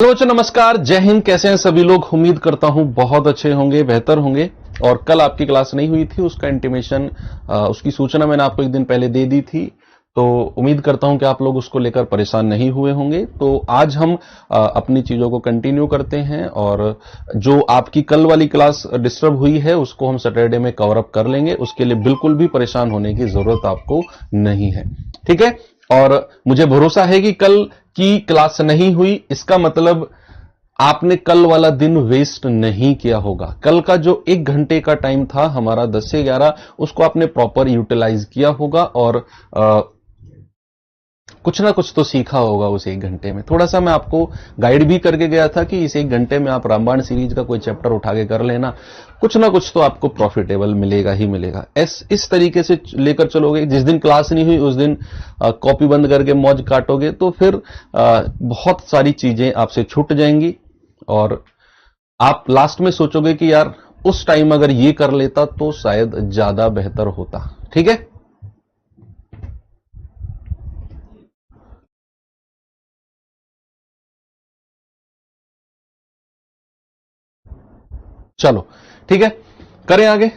Hello बच्चों, नमस्कार, जय हिंद। कैसे हैं सभी लोग? उम्मीद करता हूं बहुत अच्छे होंगे, बेहतर होंगे। और कल आपकी क्लास नहीं हुई थी, उसका इंटीमेशन, उसकी सूचना मैंने आपको एक दिन पहले दे दी थी। तो उम्मीद करता हूं कि आप लोग उसको लेकर परेशान नहीं हुए होंगे। तो आज हम अपनी चीजों को कंटिन्यू करते हैं और जो आपकी कल वाली क्लास डिस्टर्ब हुई है उसको हम सैटरडे में कवर अप कर लेंगे। उसके लिए बिल्कुल भी परेशान होने की जरूरत आपको नहीं है, ठीक है? और मुझे भरोसा है कि कल की क्लास नहीं हुई, इसका मतलब आपने कल वाला दिन वेस्ट नहीं किया होगा। कल का जो 1 घंटे का टाइम था हमारा 10 से 11, उसको आपने प्रॉपर यूटिलाइज किया होगा और कुछ ना कुछ तो सीखा होगा उस 1 घंटे में। थोड़ा सा मैं आपको गाइड भी करके गया था कि इस 1 घंटे में आप रामायण सीरीज का कोई चैप्टर उठा के कर लेना, कुछ ना कुछ तो आपको प्रॉफिटेबल मिलेगा ही मिलेगा। इस तरीके से लेकर चलोगे, जिस दिन क्लास नहीं हुई उस दिन कॉपी बंद करके मौज काटोगे तो फिर बहुत सारी चीजें आपसे छूट जाएंगी और आप लास्ट में सोचोगे कि यार उस टाइम अगर ये कर लेता तो शायद ज्यादा बेहतर होता। ठीक है, चलो ठीक है, करें आगे।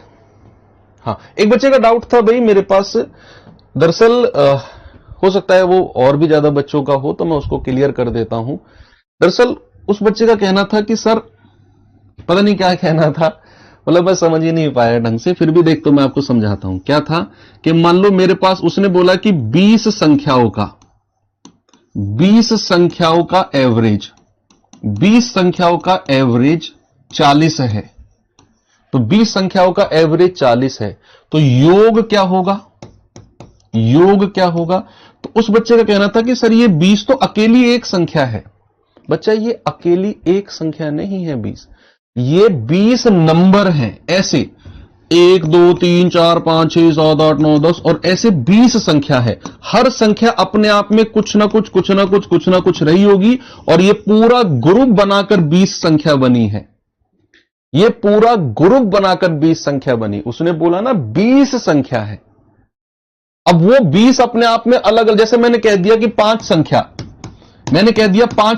हाँ, एक बच्चे का डाउट था भाई मेरे पास। दरअसल हो सकता है वो और भी ज्यादा बच्चों का हो, तो मैं उसको क्लियर कर देता हूं। दरअसल उस बच्चे का कहना था कि सर, पता नहीं क्या कहना था, मतलब मैं समझ ही नहीं पाया ढंग से। फिर भी देख, तो मैं आपको समझाता हूं। क्या था कि मान लो मेरे पास, उसने बोला कि 20 संख्याओं का एवरेज 40 है। तो 20 संख्याओं का एवरेज 40 है, तो योग क्या होगा? तो उस बच्चे का कहना था कि सर ये 20 तो अकेली एक संख्या है। बच्चा, ये अकेली एक संख्या नहीं है 20, ये 20 नंबर हैं। ऐसे 1 2 3 4 5 6 7 8 9 10 और ऐसे 20 संख्या है। हर संख्या अपने आप में कुछ ना कुछ रही होगी और ये पूरा ग्रुप बनाकर 20 संख्या बनी है। ये पूरा ग्रुप बनाकर 20 संख्या बनी। उसने बोला ना 20 संख्या है। अब वो 20 अपने आप में अलग अलग, जैसे मैंने कह दिया कि 5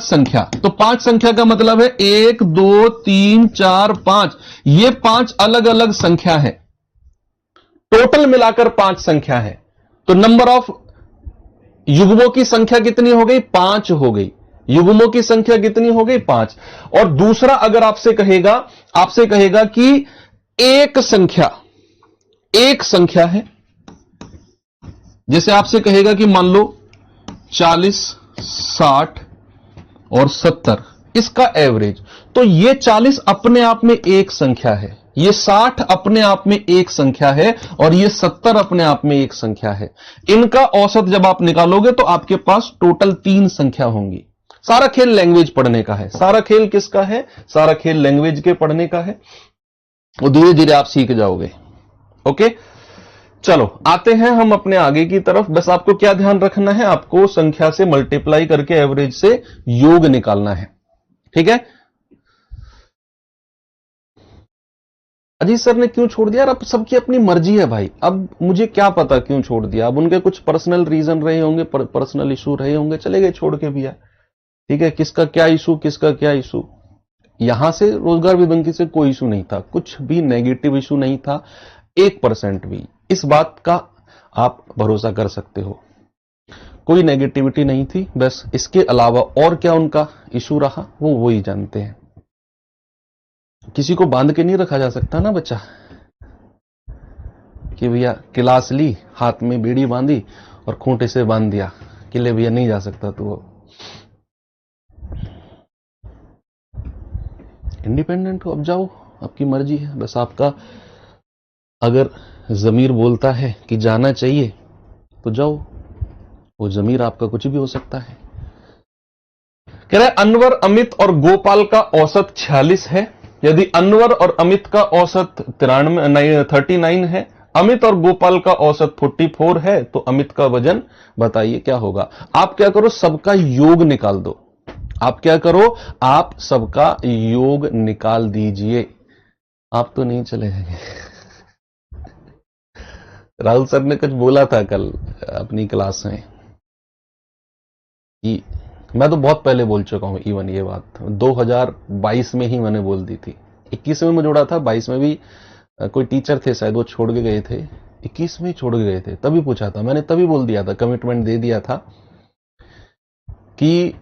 संख्या, तो 5 संख्या का मतलब है 1 2 3 4 5, ये 5 अलग अलग संख्या है। टोटल मिलाकर 5 संख्या है। तो नंबर ऑफ युग्मों की संख्या कितनी हो गई? 5 हो गई। युग्मों की संख्या कितनी हो गई? 5। और दूसरा अगर आपसे कहेगा कि एक संख्या है, जैसे आपसे कहेगा कि मान लो 40 60 और 70, इसका एवरेज, तो ये 40 अपने आप में एक संख्या है, ये 60 अपने आप में एक संख्या है और ये 70 अपने आप में एक संख्या है। इनका औसत जब आप निकालोगे तो आपके पास टोटल 3 संख्या होंगी। सारा खेल लैंग्वेज पढ़ने का है। सारा खेल किसका है? सारा खेल लैंग्वेज के पढ़ने का है। वो धीरे धीरे आप सीख जाओगे। ओके, चलो आते हैं हम अपने आगे की तरफ। बस आपको क्या ध्यान रखना है? आपको संख्या से मल्टीप्लाई करके एवरेज से योग निकालना है। ठीक है? अजीत सर ने क्यों छोड़ दिया? अब सबकी अपनी मर्जी है भाई। अब मुझे क्या पता क्यों छोड़ दिया। अब उनके कुछ पर्सनल रीजन रहे होंगे, पर्सनल इशू रहे होंगे, चले गए छोड़ के भैया। ठीक है, किसका क्या इशू। यहां से रोजगार विबंधी से कोई इशू नहीं था, कुछ भी नेगेटिव इशू नहीं था, 1% भी। इस बात का आप भरोसा कर सकते हो, कोई नेगेटिविटी नहीं थी। बस इसके अलावा और क्या उनका इशू रहा वो वही जानते हैं। किसी को बांध के नहीं रखा जा सकता ना बच्चा, कि भैया क्लास ली, हाथ में बीड़ी बांधी और खूंटे से बांध दिया कि ले भैया नहीं जा सकता तू। इंडिपेंडेंट हो, अब जाओ, आपकी मर्जी है। बस आपका अगर जमीर बोलता है कि जाना चाहिए तो जाओ, वो जमीर आपका कुछ भी हो सकता है। कह रहे अनवर, अमित और गोपाल का औसत 46 है। यदि अनवर और अमित का औसत 39 है, अमित और गोपाल का औसत 44 है, तो अमित का वजन बताइए क्या होगा। आप क्या करो, सबका योग निकाल दो। आप क्या करो, आप सबका योग निकाल दीजिए। आप तो नहीं चलेंगे। राहुल सर ने कुछ बोला था कल अपनी क्लास में कि मैं तो बहुत पहले बोल चुका हूं, इवन ये बात 2022 में ही मैंने बोल दी थी। 21 में मैं जोड़ा था, 22 में भी कोई टीचर थे शायद, वो छोड़ के गए थे, 21 में ही छोड़ के गए थे, तभी पूछा था मैंने, तभी बोल दिया था, कमिटमेंट दे दिया था कि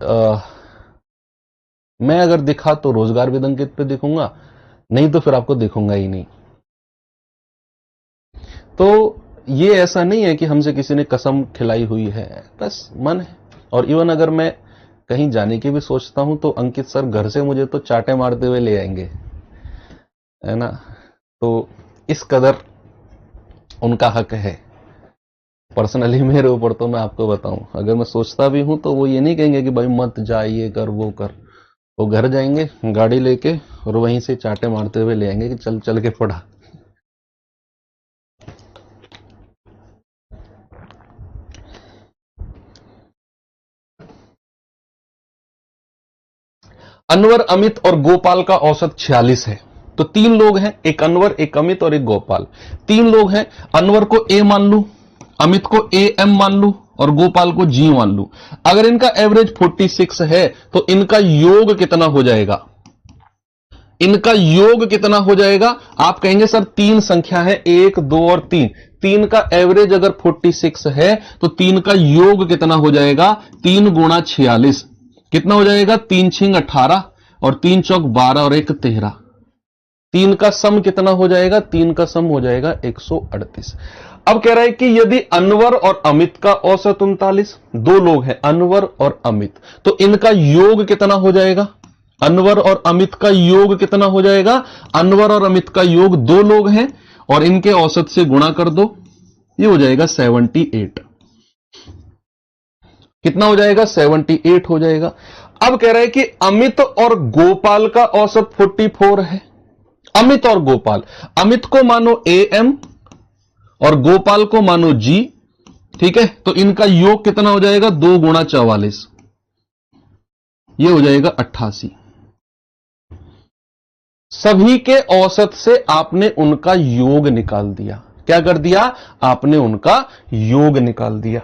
मैं अगर दिखा तो रोजगार विद अंकित पे दिखूंगा, नहीं तो फिर आपको दिखूंगा ही नहीं। तो ये ऐसा नहीं है कि हमसे किसी ने कसम खिलाई हुई है, बस मन है। और इवन अगर मैं कहीं जाने की भी सोचता हूं तो अंकित सर घर से मुझे तो चाटे मारते हुए ले आएंगे, है ना। तो इस कदर उनका हक है। पर्सनली मेरे ऊपर तो मैं आपको बताऊं, अगर मैं सोचता भी हूं तो वो ये नहीं कहेंगे कि भाई मत जा, ये कर वो कर। वो घर जाएंगे गाड़ी लेके और वहीं से चाटे मारते हुए ले आएंगे कि चल चल के पढ़ा। अनवर, अमित और गोपाल का औसत 46 है। तो 3 लोग हैं, एक अनवर, एक अमित और एक गोपाल। 3 लोग हैं, अनवर को ए मान लू, अमित को ए एम मान लू और गोपाल को जी मान लू। अगर इनका एवरेज 46 है तो इनका योग कितना हो जाएगा? इनका योग कितना हो जाएगा? आप कहेंगे सर 3 संख्या है, 1 2 और 3, 3 का एवरेज अगर 46 है तो 3 का योग कितना हो जाएगा? 3 गुणा 46 कितना हो जाएगा? 3 छिंग 18 और 3 चौक 12 और 1 13। 3 का सम कितना हो जाएगा? 3 का सम हो जाएगा 138। अब कह रहा है कि यदि अनवर और अमित का औसत 39, 2 लोग हैं अनवर और अमित, तो इनका योग कितना हो जाएगा? अनवर और अमित का योग कितना हो जाएगा? अनवर और अमित का योग 2 लोग हैं और इनके औसत से गुणा कर दो, ये हो जाएगा 78। कितना हो जाएगा? 78 हो जाएगा। अब कह रहा है कि अमित और गोपाल का औसत 44 है। अमित और गोपाल, अमित को मानो ए एम और गोपाल को मानो जी, ठीक है। तो इनका योग कितना हो जाएगा? 2 गुणा 44, ये हो जाएगा 88। सभी के औसत से आपने उनका योग निकाल दिया। क्या कर दिया? आपने उनका योग निकाल दिया।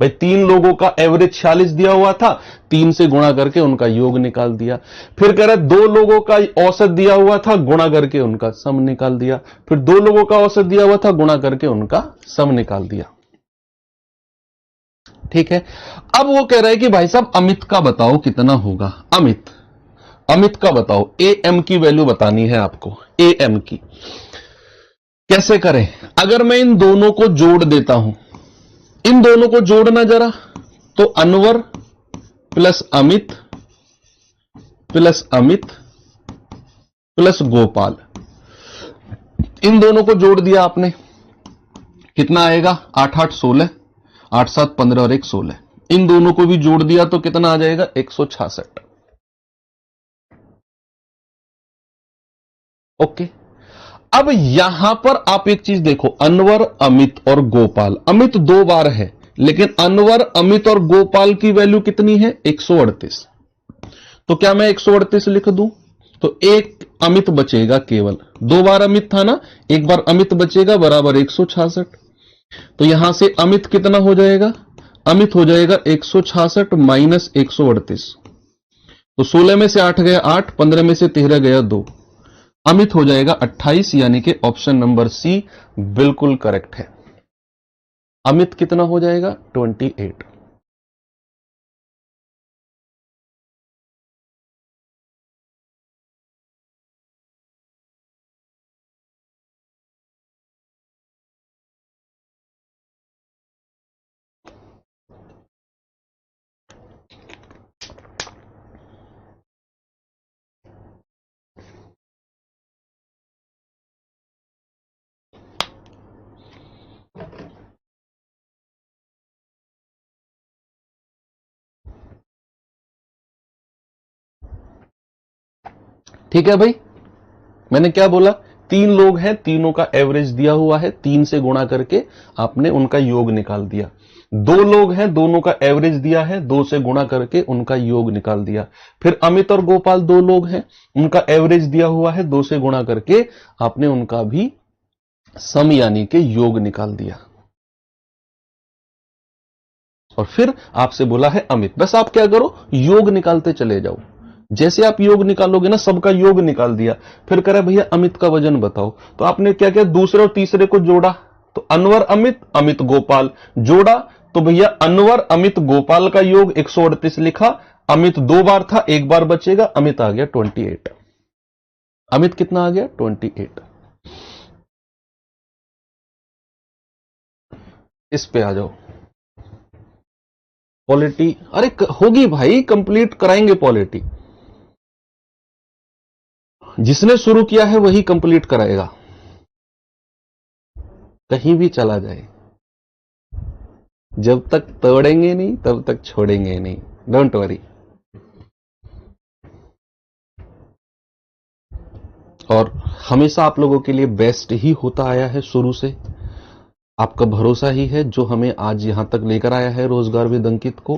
भाई 3 लोगों का एवरेज 46 दिया हुआ था, 3 से गुणा करके उनका योग निकाल दिया। फिर कह रहा है 2 लोगों का औसत दिया हुआ था, गुणा करके उनका सम निकाल दिया। फिर 2 लोगों का औसत दिया हुआ था, गुणा करके उनका सम निकाल दिया। ठीक है। अब वो कह रहा है कि भाई साहब अमित का बताओ कितना होगा। अमित का बताओ, ए एम की वैल्यू बतानी है आपको। ए एम की कैसे करें? अगर मैं इन दोनों को जोड़ देता हूं, इन दोनों को जोड़ना जरा, तो अनवर प्लस अमित प्लस गोपाल, इन दोनों को जोड़ दिया आपने, कितना आएगा? 8 8 16, 8 7 15 और 1 16। इन दोनों को भी जोड़ दिया तो कितना आ जाएगा? 166। ओके। अब यहां पर आप एक चीज देखो, अनवर, अमित और गोपाल। अमित 2 बार है, लेकिन अनवर, अमित और गोपाल की वैल्यू कितनी है? 138। तो क्या मैं 138 लिख दूं? तो एक अमित बचेगा केवल, 2 बार अमित था ना, एक बार अमित बचेगा बराबर 166। तो यहां से अमित कितना हो जाएगा? अमित हो जाएगा 166 माइनस 138। तो 16 में से 8 गया 8, 15 में से 13 गया 2, अमित हो जाएगा 28, यानी कि ऑप्शन नंबर सी बिल्कुल करेक्ट है। अमित कितना हो जाएगा? 28। ठीक है भाई, मैंने क्या बोला? 3 लोग हैं, तीनों का एवरेज दिया हुआ है, 3 से गुणा करके आपने उनका योग निकाल दिया। 2 लोग हैं, दोनों का एवरेज दिया है, 2 से गुणा करके उनका योग निकाल दिया। फिर अमित और गोपाल 2 लोग हैं, उनका एवरेज दिया हुआ है, 2 से गुणा करके आपने उनका भी सम यानी कि योग निकाल दिया। और फिर आपसे बोला है अमित। बस आप क्या करो, योग निकालते चले जाओ। जैसे आप योग निकालोगे ना, सबका योग निकाल दिया, फिर कह रहा है भैया अमित का वजन बताओ। तो आपने क्या किया, दूसरे और तीसरे को जोड़ा, तो अनवर अमित, अमित गोपाल जोड़ा, तो भैया अनवर अमित गोपाल का योग 138 लिखा। अमित 2 बार था, 1 बार बचेगा, अमित आ गया 28। अमित कितना आ गया, 28। इस पे आ जाओ। पॉलिटी, अरे होगी भाई, कंप्लीट कराएंगे पॉलिटी। जिसने शुरू किया है वही कंप्लीट कराएगा, कहीं भी चला जाए। जब तक तोड़ेंगे नहीं तब तक छोड़ेंगे नहीं, डोंट वरी। और हमेशा आप लोगों के लिए बेस्ट ही होता आया है शुरू से। आपका भरोसा ही है जो हमें आज यहां तक लेकर आया है रोजगार विद अंकित को।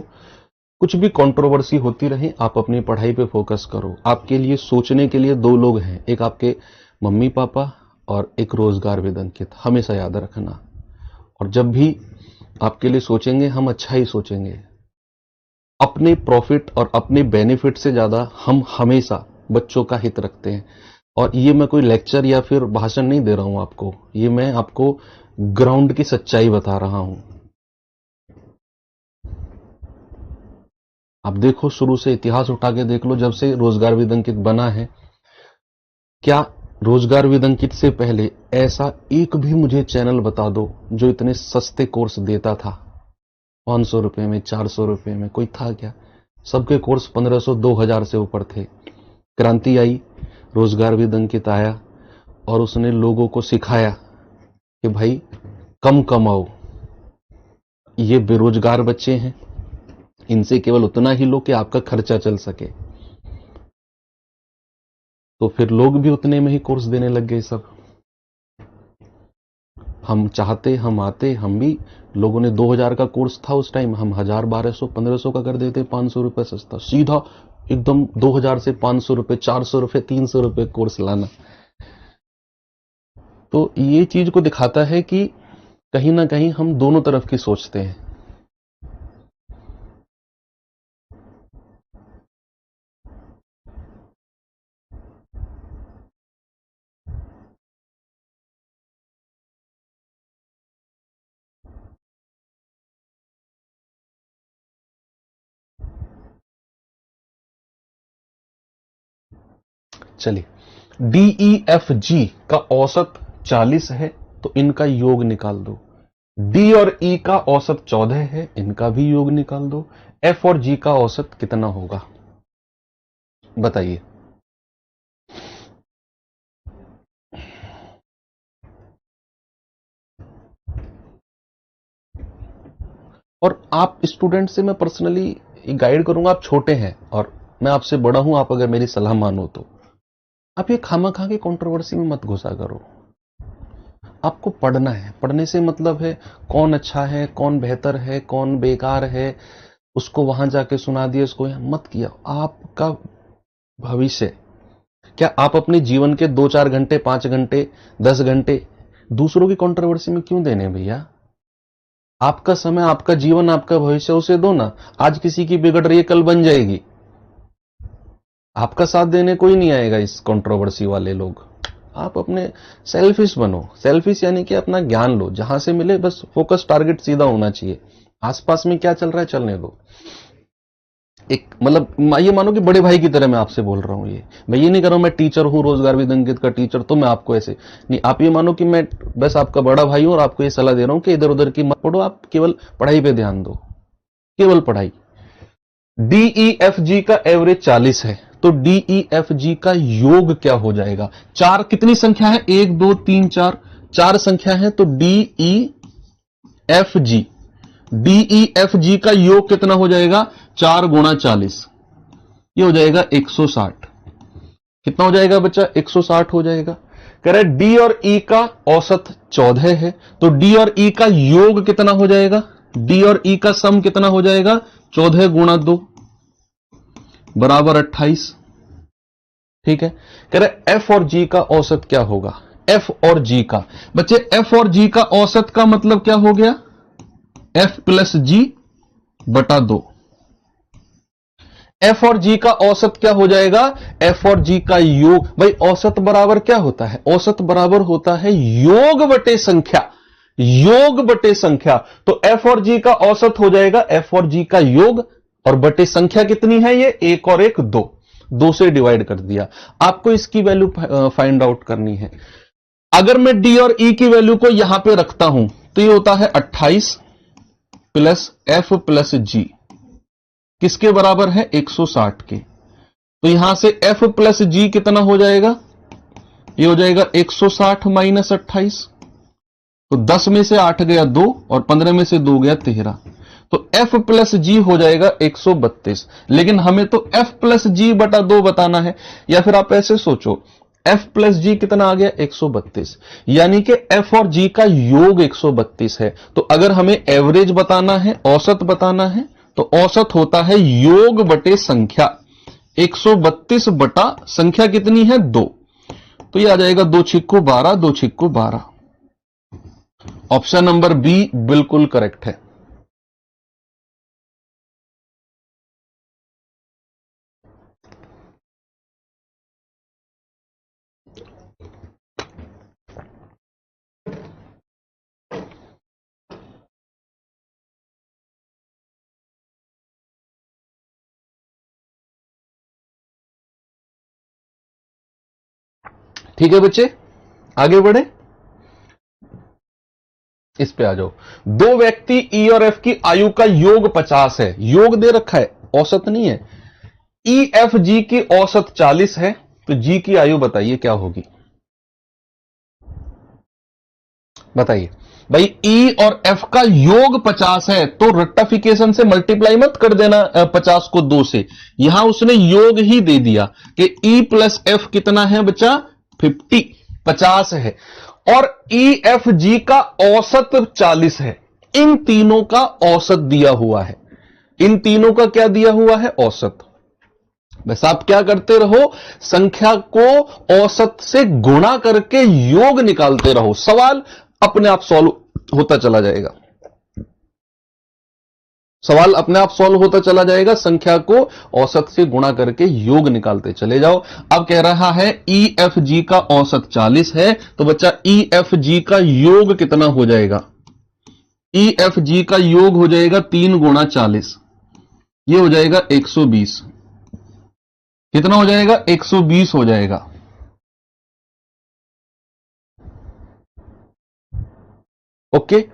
कुछ भी कंट्रोवर्सी होती रहे, आप अपनी पढ़ाई पे फोकस करो। आपके लिए सोचने के लिए 2 लोग हैं, एक आपके मम्मी पापा और एक रोजगार विद अंकित, हमेशा याद रखना। और जब भी आपके लिए सोचेंगे, हम अच्छा ही सोचेंगे। अपने प्रॉफिट और अपने बेनिफिट से ज्यादा हम हमेशा बच्चों का हित रखते हैं। और ये मैं कोई लेक्चर या फिर भाषण नहीं दे रहा हूं आपको, ये मैं आपको ग्राउंड की सच्चाई बता रहा हूं। आप देखो, शुरू से इतिहास उठा के देख लो, जब से रोजगार विद अंकित बना है, क्या रोजगार विद अंकित से पहले ऐसा एक भी मुझे चैनल बता दो जो इतने सस्ते कोर्स देता था। 500 रुपए में, 400 रुपए में कोई था क्या? सबके कोर्स 1500 2000 से ऊपर थे। क्रांति आई, रोजगार विद अंकित आया और उसने लोगों को सिखाया कि भाई कम कमाओ, ये बेरोजगार बच्चे हैं, इनसे केवल उतना ही लो कि आपका खर्चा चल सके। तो फिर लोग भी उतने में ही कोर्स देने लग गए सब। हम चाहते, हम आते, हम भी, लोगों ने 2000 का कोर्स था उस टाइम, हम 1000, 1200, 1500 का कर देते, 500 रुपए सस्ता, सीधा एकदम 2000 से 500 रुपए, 400 रुपए, 300 रुपए कोर्स लाना। तो ये चीज को दिखाता है कि कहीं ना कहीं हम दोनों तरफ की सोचते हैं। चलिए, DEFG का औसत 40 है, तो इनका योग निकाल दो। D और E का औसत 14 है, इनका भी योग निकाल दो। F और G का औसत कितना होगा बताइए। और आप स्टूडेंट से मैं पर्सनली गाइड करूंगा, आप छोटे हैं और मैं आपसे बड़ा हूं, आप अगर मेरी सलाह मानो तो आप ये खामा-खा के कंट्रोवर्सी में मत घुसा करो। आपको पढ़ना है, पढ़ने से मतलब है कौन अच्छा है, कौन बेहतर है, कौन बेकार है, उसको वहां जाके सुना दिया, इसको यहां मत किया। आपका भविष्य, क्या आप अपने जीवन के 2-4 घंटे, 5 घंटे, 10 घंटे दूसरों की कंट्रोवर्सी में क्यों देने भैया? आपका समय, आपका जीवन, आपका भविष्य उसे दो ना। आज किसी की बिगड़ रही है, कल बन जाएगी। आपका साथ देने कोई नहीं आएगा इस कंट्रोवर्सी वाले लोग। आप अपने सेल्फिश बनो। सेल्फिश यानी कि अपना ज्ञान लो, जहां से मिले, बस फोकस टारगेट सीधा होना चाहिए। आसपास में क्या चल रहा है चलने दो। एक मतलब ये मानो कि बड़े भाई की तरह मैं आपसे बोल रहा हूं। ये मैं ये नहीं कर रहा हूं मैं टीचर हूं, रोजगार विद अंकित का टीचर, तो मैं आपको ऐसे नहीं। आप ये मानो कि मैं बस आपका बड़ा भाई हूं और आपको ये सलाह दे रहा हूं कि इधर उधर की मत पढ़ो, आप केवल पढ़ाई पे ध्यान दो, केवल पढ़ाई। DEFG का एवरेज 40 है, तो DEFG का योग क्या हो जाएगा? 4 कितनी संख्या है? 1 2 3 4, 4 संख्या है, तो DEFG का योग कितना हो जाएगा? 4 गुणा 40, ये हो जाएगा 160। कितना हो जाएगा बच्चा? 160 हो जाएगा। कह रहे डी और ई का औसत 14 है, तो डी और ई का योग कितना हो जाएगा? डी और ई का सम कितना हो जाएगा? 14 गुणा 2 बराबर 28। ठीक है। कह रहे एफ और जी का औसत क्या होगा? एफ और जी का, बच्चे एफ और जी का औसत का मतलब क्या हो गया? एफ प्लस जी बटा 2। एफ और जी का औसत क्या हो जाएगा? एफ और जी का योग। भाई औसत बराबर क्या होता है? औसत बराबर होता है योग बटे संख्या। योग बटे संख्या। तो एफ और जी का औसत हो जाएगा एफ और जी का योग, और बटे संख्या कितनी है? ये 1 और 1 2, 2 से डिवाइड कर दिया। आपको इसकी वैल्यू फाइंड आउट करनी है। अगर मैं डी और ई की वैल्यू को यहां पे रखता हूं तो ये होता है 28 प्लस एफ प्लस जी, किसके बराबर है? 160 के। तो यहां से एफ प्लस जी कितना हो जाएगा? ये हो जाएगा 160 माइनस 28। तो 10 में से 8 गया 2 और 15 में से 2 गया 13। तो एफ प्लस जी हो जाएगा 132। लेकिन हमें तो एफ प्लस जी बटा 2 बताना है। या फिर आप ऐसे सोचो, एफ प्लस जी कितना आ गया? 132। यानी कि एफ और जी का योग 132 है। तो अगर हमें एवरेज बताना है, औसत बताना है, तो औसत होता है योग बटे संख्या। 132 बटा संख्या कितनी है? 2। तो यह आ जाएगा 2 छिक्को 12, 2 छिक्को 12। ऑप्शन नंबर बी बिल्कुल करेक्ट है। ठीक है बच्चे, आगे बढ़े, इस पे आ जाओ। दो व्यक्ति ई और एफ की आयु का योग 50 है। योग दे रखा है, औसत नहीं है। ई एफ जी की औसत 40 है, तो जी की आयु बताइए क्या होगी? बताइए भाई। ई और एफ का योग 50 है तो रेक्टिफिकेशन से मल्टीप्लाई मत कर देना 50 को 2 से। यहां उसने योग ही दे दिया कि ई प्लस एफ कितना है बच्चा? 50, 50 है। और ई एफ जी का औसत 40 है। इन तीनों का औसत दिया हुआ है। इन तीनों का क्या दिया हुआ है? औसत। बस आप क्या करते रहो, संख्या को औसत से गुणा करके योग निकालते रहो, सवाल अपने आप सॉल्व होता चला जाएगा। सवाल अपने आप सॉल्व होता चला जाएगा। संख्या को औसत से गुणा करके योग निकालते चले जाओ। अब कह रहा है ई एफ जी का औसत 40 है, तो बच्चा ई एफ जी का योग कितना हो जाएगा? ई एफ जी का योग हो जाएगा 3 गुणा 40, ये हो जाएगा 120। कितना हो जाएगा? 120 हो जाएगा। ओके।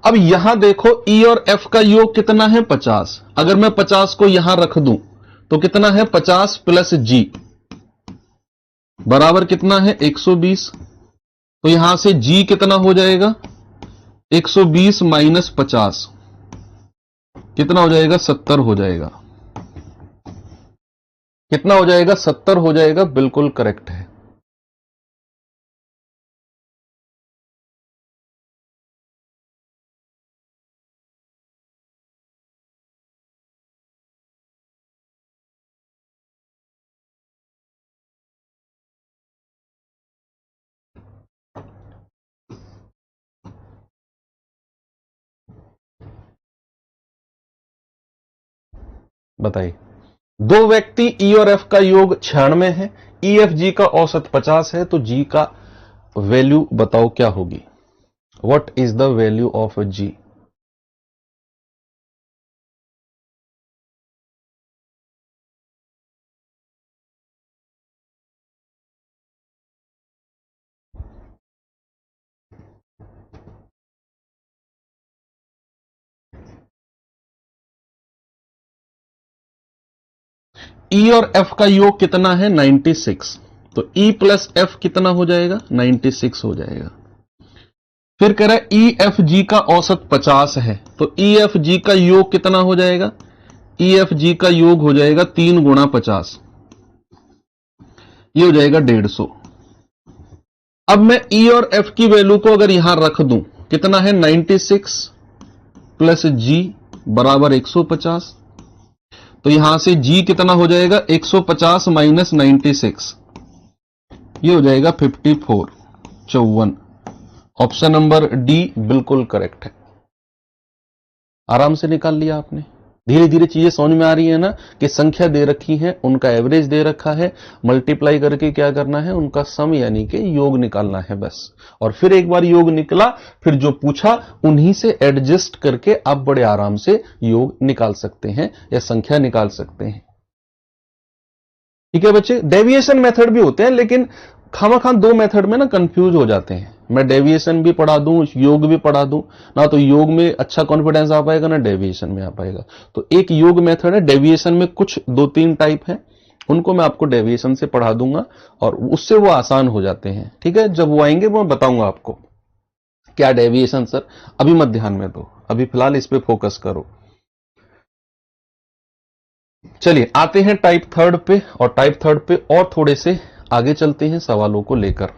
अब यहां देखो ई और एफ का योग कितना है? 50। अगर मैं 50 को यहां रख दूं तो कितना है? 50 प्लस जी बराबर कितना है? 120। तो यहां से जी कितना हो जाएगा? 120 माइनस 50 कितना हो जाएगा? 70 हो जाएगा। कितना हो जाएगा? 70 हो जाएगा। बिल्कुल करेक्ट है। बताइए। दो व्यक्ति ई और एफ का योग 96 है। ई एफ जी का औसत 50 है, तो जी का वैल्यू बताओ क्या होगी? What is the value of G? E और एफ का योग कितना है? 96। तो ई प्लस एफ कितना हो जाएगा? 96 हो जाएगा। फिर कह रहा है ई एफ जी का औसत 50 है, तो ई एफ जी का योग कितना हो जाएगा? ई एफ जी का योग हो जाएगा 3 गुणा 50, ये हो जाएगा 150। अब मैं ई और एफ की वैल्यू को अगर यहां रख दूं, कितना है? 96 प्लस जी बराबर 150। तो यहां से जी कितना हो जाएगा? 150 माइनस 96, ये हो जाएगा 54, 54। ऑप्शन नंबर डी बिल्कुल करेक्ट है। आराम से निकाल लिया आपने। धीरे धीरे चीजें समझ में आ रही है ना, कि संख्या दे रखी है, उनका एवरेज दे रखा है, मल्टीप्लाई करके क्या करना है, उनका सम यानी कि योग निकालना है बस। और फिर एक बार योग निकला, फिर जो पूछा उन्हीं से एडजस्ट करके आप बड़े आराम से योग निकाल सकते हैं या संख्या निकाल सकते हैं। ठीक है बच्चे, डेविएशन मेथड भी होते हैं, लेकिन खामाखां दो मेथड में ना कंफ्यूज हो जाते हैं। मैं डेविएशन भी पढ़ा दूं, योग भी पढ़ा दूं ना, तो योग में अच्छा कॉन्फिडेंस आ पाएगा ना डेविएशन में आ पाएगा। तो एक योग मेथड है, डेविएशन में कुछ 2-3 टाइप है, उनको मैं आपको डेविएशन से पढ़ा दूंगा और उससे वो आसान हो जाते हैं। ठीक है, जब वो आएंगे वो मैं बताऊंगा आपको क्या डेविएशन सर, अभी मत ध्यान में दो, अभी फिलहाल इस पे फोकस करो। चलिए आते हैं टाइप थर्ड पे, और टाइप थर्ड पे और थोड़े से आगे चलते हैं सवालों को लेकर।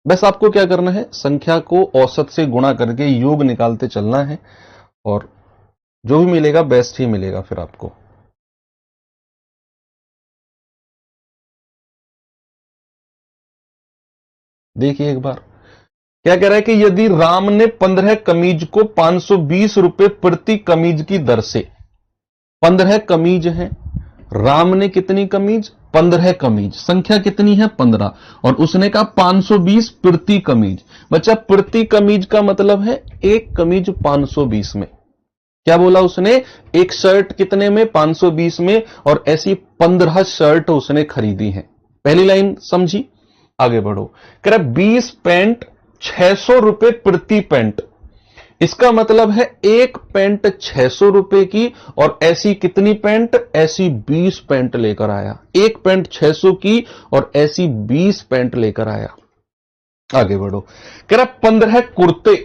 बस आपको क्या करना है, संख्या को औसत से गुणा करके योग निकालते चलना है, और जो भी मिलेगा बेस्ट ही मिलेगा फिर आपको। देखिए एक बार क्या कह रहा है कि यदि राम ने 15 कमीज को 520 रुपए प्रति कमीज की दर से, 15 कमीज है, राम ने कितनी कमीज, 15 कमीज, संख्या कितनी है 15, और उसने कहा 520 प्रति कमीज। बच्चा प्रति कमीज का मतलब है एक कमीज 520 में। क्या बोला उसने, एक शर्ट कितने में, 520 में, और ऐसी 15 शर्ट उसने खरीदी है। पहली लाइन समझी, आगे बढ़ो। कह रहा 20 पैंट 600 रुपए प्रति पैंट, इसका मतलब है एक पैंट 600 रुपए की, और ऐसी कितनी पैंट, ऐसी 20 पैंट लेकर आया। एक पैंट 600 की और ऐसी 20 पैंट लेकर आया। आगे बढ़ो, कह रहा 15 कुर्ते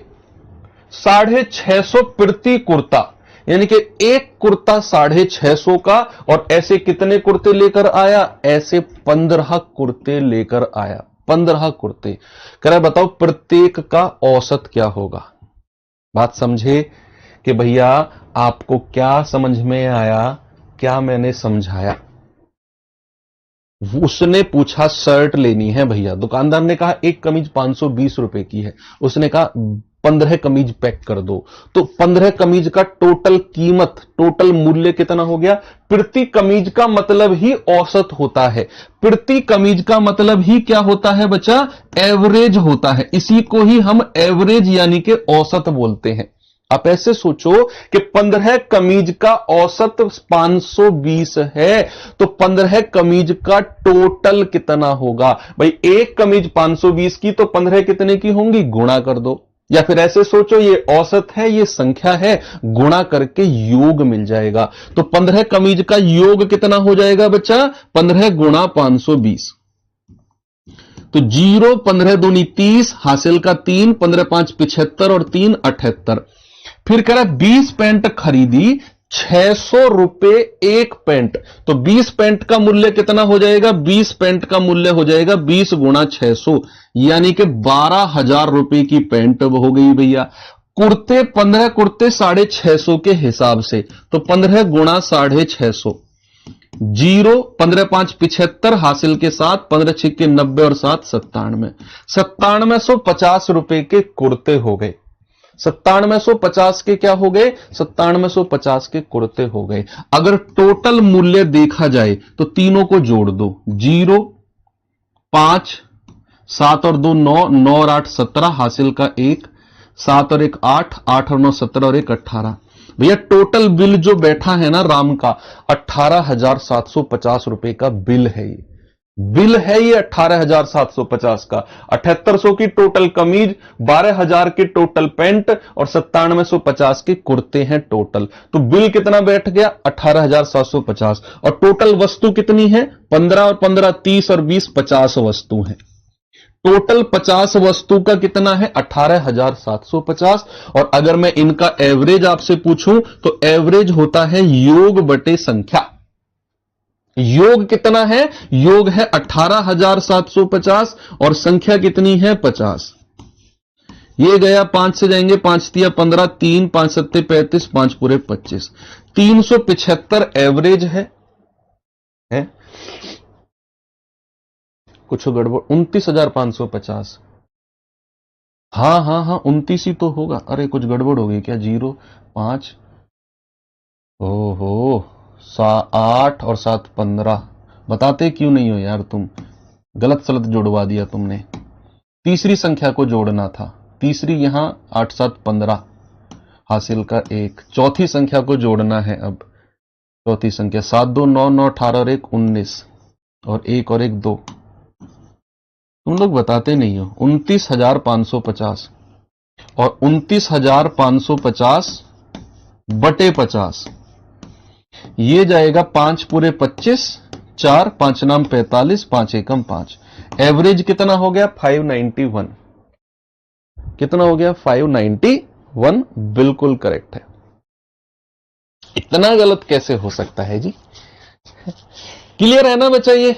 650 प्रति कुर्ता, यानी कि एक कुर्ता 650 का, और ऐसे कितने कुर्ते लेकर आया, ऐसे 15 कुर्ते लेकर आया। 15 कुर्ते, कह रहा बताओ प्रत्येक का औसत क्या होगा। बात समझे कि भैया आपको क्या समझ में आया, क्या मैंने समझाया। उसने पूछा शर्ट लेनी है भैया, दुकानदार ने कहा एक कमीज 520 रुपए की है, उसने कहा 15 कमीज पैक कर दो, तो 15 कमीज का टोटल कीमत, टोटल मूल्य कितना हो गया। प्रति कमीज का मतलब ही औसत होता है, प्रति कमीज का मतलब ही क्या होता है बच्चा, एवरेज होता है। इसी को ही हम एवरेज यानी कि औसत बोलते हैं। आप ऐसे सोचो कि 15 कमीज का औसत 520 है, तो 15 कमीज का टोटल कितना होगा। भाई एक कमीज 520 की, तो 15 कितने की होंगी, गुणा कर दो। या फिर ऐसे सोचो ये औसत है, ये संख्या है, गुणा करके योग मिल जाएगा। तो 15 कमीज का योग कितना हो जाएगा बच्चा, 15 गुणा 520। तो 0, 15 दूनी 30, हासिल का 3, 15 5 75 और 3 78। फिर कह रहा 20 पैंट खरीदी, 600 रुपए एक पैंट, तो 20 पैंट का मूल्य कितना हो जाएगा, 20 पैंट का मूल्य हो जाएगा 20 गुणा 600, यानी कि 12,000 रुपए की पैंट हो गई भैया। कुर्ते 15 कुर्ते 650 के हिसाब से, तो 15 गुणा 650, 0, 15 5 75, हासिल के 7, 15 6 90 और 7 97, 9750 रुपए के कुर्ते हो गए। 9750 के क्या हो गए, 9750 के कुर्ते हो गए। अगर टोटल मूल्य देखा जाए तो तीनों को जोड़ दो, 0, 5, 7 और 2 9, 9 और 8 17, हासिल का 1, 7 और 1 8, 8 और 9 17 और 1 18। भैया टोटल बिल जो बैठा है ना राम का, 18,750 रुपए का बिल है ये, बिल है ये 18,750 का। 7800 की टोटल कमीज, 12,000 की टोटल पैंट और 9750 के कुर्ते हैं टोटल। तो बिल कितना बैठ गया, 18,750। और टोटल वस्तु कितनी है, 15 और 15 30 और 20 50 वस्तु है। टोटल 50 वस्तु का कितना है, 18,750। और अगर मैं इनका एवरेज आपसे पूछूं तो एवरेज होता है योग बटे संख्या। योग कितना है, योग है 18,750 और संख्या कितनी है 50। ये गया 5 से जाएंगे, 5 तिया 15, 3 5 सत्ते 35, 5 पूरे 25, 375 एवरेज है? कुछ गड़बड़, 29,550। हाँ हाँ हाँ 29 ही तो होगा। अरे कुछ गड़बड़ हो गई क्या, 0 5 ओहो, 8 और 7 15। बताते क्यों नहीं हो यार तुम, गलत सलत जोड़वा दिया तुमने। तीसरी संख्या को जोड़ना था, तीसरी यहां 8 7 15 हासिल का 1। चौथी संख्या को जोड़ना है अब, चौथी संख्या 7 2 9 9 18 और 1 19 और 1 और 1 2। तुम लोग बताते नहीं हो। 29,550 और 29,550 बटे 50, ये जाएगा 5 पूरे 25, 4 5 नाम 45, 5 एकम 5। एवरेज कितना हो गया? 591। कितना हो गया? 591। बिल्कुल करेक्ट है। इतना गलत कैसे हो सकता है जी? क्लियर है ना बच्चा? ये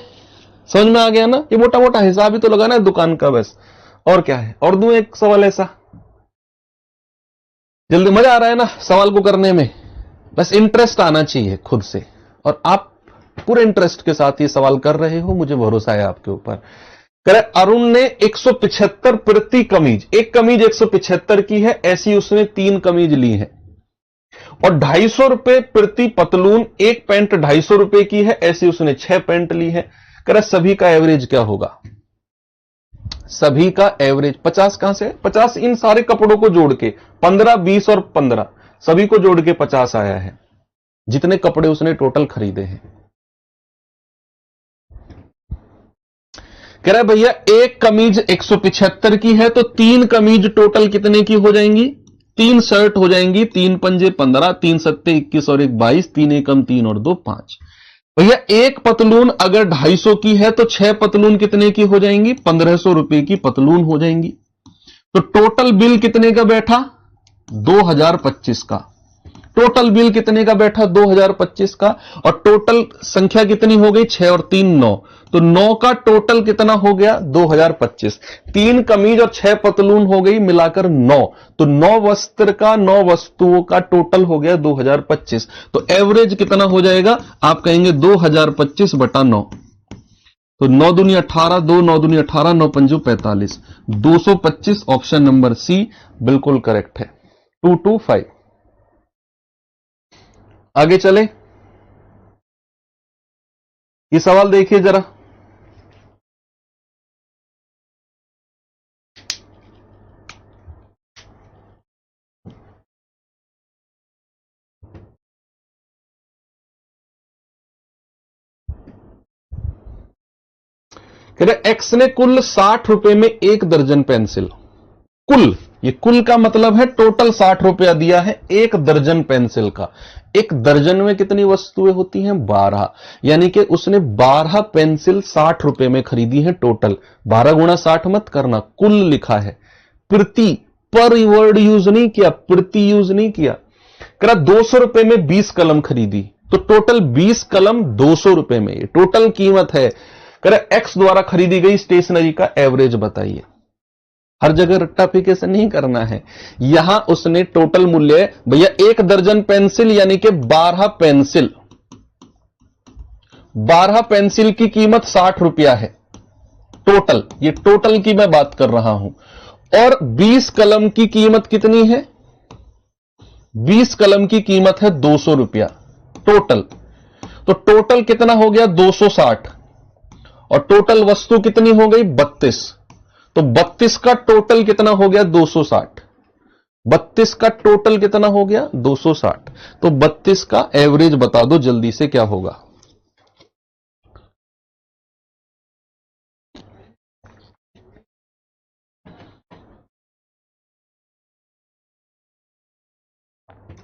समझ में आ गया ना? ये मोटा मोटा हिसाब ही तो लगाना है दुकान का बस, और क्या है। और दूं एक सवाल ऐसा, जल्दी, मजा आ रहा है ना सवाल को करने में? बस इंटरेस्ट आना चाहिए खुद से, और आप पूरे इंटरेस्ट के साथ ये सवाल कर रहे हो, मुझे भरोसा है आपके ऊपर। करे अरुण ने 175 प्रति कमीज, एक कमीज 175 की है, ऐसी उसने 3 कमीज ली है। और 250 रुपए प्रति पतलून, एक पैंट 250 रुपए की है, ऐसी उसने 6 पैंट ली है। करे सभी का एवरेज क्या होगा? सभी का एवरेज 50 कहां से? 50 इन सारे कपड़ों को जोड़ के, 15 20 और 15 सभी को जोड़ के 50 आया है, जितने कपड़े उसने टोटल खरीदे हैं। कह रहा है भैया एक कमीज 175 की है, तो 3 कमीज टोटल कितने की हो जाएंगी? 3 शर्ट हो जाएंगी, 3 पंजे 15, 3 सत्ते 21 और 1 22, 3 एकम 3 और 2 5। भैया एक पतलून अगर 250 की है, तो 6 पतलून कितने की हो जाएंगी? 1500 रुपए की पतलून हो जाएंगी। तो टोटल बिल कितने का बैठा? 2025 का। टोटल बिल कितने का बैठा? 2025 का। और टोटल संख्या कितनी हो गई? 6 और 3 9, तो 9 का टोटल कितना हो गया? 2025। 3 कमीज और 6 पतलून हो गई मिलाकर 9, तो 9 वस्त्र का, 9 वस्तुओं का टोटल हो गया 2025। तो एवरेज कितना हो जाएगा? आप कहेंगे 2025 बटा 9। तो 9 दूनी 18, 2 9 दूनी 18, 9 पंजू 45, 225 ऑप्शन नंबर सी बिल्कुल करेक्ट है। 225। आगे चले, ये सवाल देखिए जरा। कह रहे एक्स ने कुल 60 रुपए में 1 दर्जन पेंसिल, कुल, ये कुल का मतलब है टोटल 60 रुपया दिया है 1 दर्जन पेंसिल का। 1 दर्जन में कितनी वस्तुएं होती हैं? 12। यानी कि उसने 12 पेंसिल 60 रुपए में खरीदी है टोटल। 12 गुणा 60 मत करना, कुल लिखा है। प्रति, पर वर्ड यूज नहीं किया, प्रति यूज नहीं किया। करा 200 रुपए में 20 कलम खरीदी, तो टोटल 20 कलम 200 रुपए में, ये टोटल कीमत है। करा एक्स द्वारा खरीदी गई स्टेशनरी का एवरेज बताइए। हर जगह रट्टाफिकेशन नहीं करना है, यहां उसने टोटल मूल्य, भैया 1 दर्जन पेंसिल यानी कि 12 पेंसिल, 12 पेंसिल की कीमत 60 रुपया है टोटल, ये टोटल की मैं बात कर रहा हूं। और 20 कलम की कीमत कितनी है? 20 कलम की कीमत है 200 रुपया टोटल। तो टोटल कितना हो गया? 260। और टोटल वस्तु कितनी हो गई? 32। तो 32 का टोटल कितना हो गया? 260। 32 का टोटल कितना हो गया? 260। तो 32 का एवरेज बता दो जल्दी से, क्या होगा?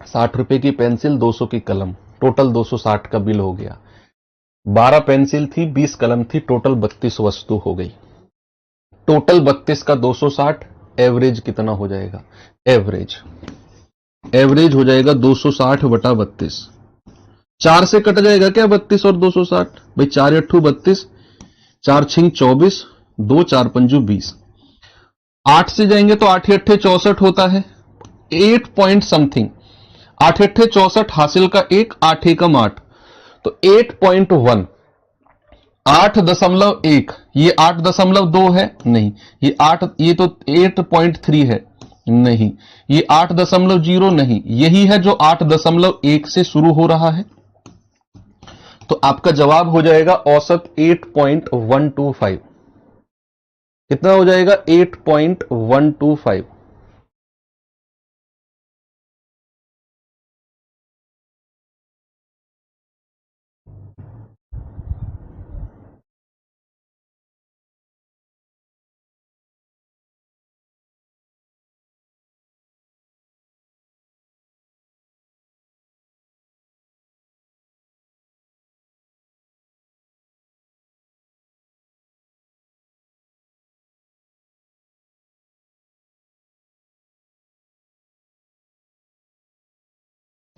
₹60 की पेंसिल, 200 की कलम, टोटल 260 का बिल हो गया। 12 पेंसिल थी, 20 कलम थी, टोटल 32 वस्तु हो गई। टोटल 32 का 260, एवरेज कितना हो जाएगा? एवरेज हो जाएगा 260 बटा 32। 4 से कट जाएगा क्या 32 और 260? भाई 4 अट्ठू 32, 4 छिंग 24, 2 4 पंजू 20। 8 से जाएंगे तो 8 अट्ठे 64 होता है, 8 पॉइंट समथिंग। 8 अट्ठे 64 हासिल का 1, 8 एकम 8, तो 8.1, 8.1। ये 8.2 है नहीं, ये 8, ये तो 8.3 है, नहीं, ये 8.0 नहीं, यही है जो 8.1 से शुरू हो रहा है। तो आपका जवाब हो जाएगा औसत 8.125। कितना हो जाएगा? 8.125।